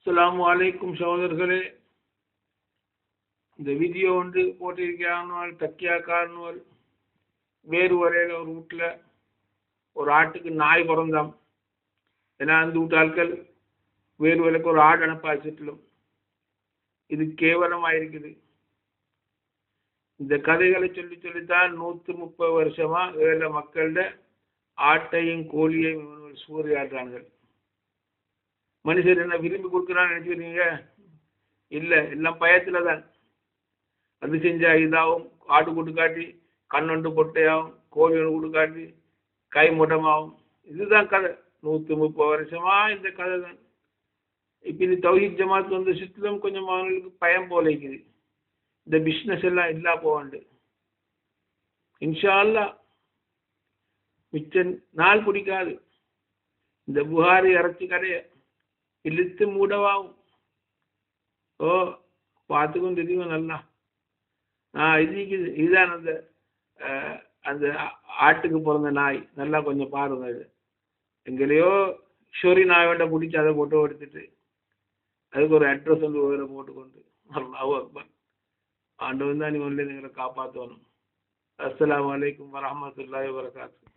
அஸ்ஸலாமு அலைக்கும் சகோதரர்களே. இந்த வீடியோ வந்து போட்டிருக்கிறாங்க தக்கியாக்காரனுவல் வேறு வரையில் ஒரு வீட்டில் ஒரு ஆட்டுக்கு நாய் பிறந்தாம். ஏன்னா அந்த வீட்டு ஆட்கள் வேறு வேலைக்கு ஒரு ஆடு அனுப்பாச்சிட்டலும் இது கேவலமாயிருக்குது. இந்த கதைகளை சொல்லி சொல்லித்தான் 130 வருஷமா ஏழை மக்கள்கிட்ட ஆட்டையும் கோழியையும் சூறையாடுறாங்க. மனுஷர் என்ன விரும்பி கொடுக்குறான்னு நினைச்சுக்கிறீங்க? இல்லை, எல்லாம் பயத்துல தான். அது செஞ்சா இதாகும், ஆடு கூட்டு காட்டி கண்ணொண்டு பொட்டையாகும், கோழி ஒன்று கூட்டு காட்டி கை முட்டமாகும். இதுதான் கதை. 130 வருஷமா இந்த கதை தான். இப்போ இது தௌஹீத் ஜமாத் வந்து சுற்றிலும் கொஞ்சம் அவங்களுக்கு பயம் போல இருக்குது. இந்த பிஸ்னஸ் எல்லாம் இல்லா போவாண்டு இன்ஷா அல்லாஹ் மிச்ச நாள் பிடிக்காது. இந்த புகாரி இறைச்சி கடையை இழுத்து மூடவாகும். ஓ பார்த்துக்கும் தெரியும் நல்லா. இதுதான் அந்த அந்த ஆட்டுக்கு பிறந்த நாய். நல்லா கொஞ்சம் பாருங்க. இது எங்களையோ ஷொரி நாயோட பிடிச்சி அதை போட்டோ எடுத்துட்டு அதுக்கு ஒரு அட்ரஸ் வந்து வேற போட்டுக்கொண்டு அல்லாஹு அக்பர். ஆண்டவன் தான் நீ ஒன்றில் எங்களை காப்பாற்றணும். அஸ்ஸலாமு அலைக்கும் வரஹ்மத்துல்லாஹி வபரகாத்துஹு.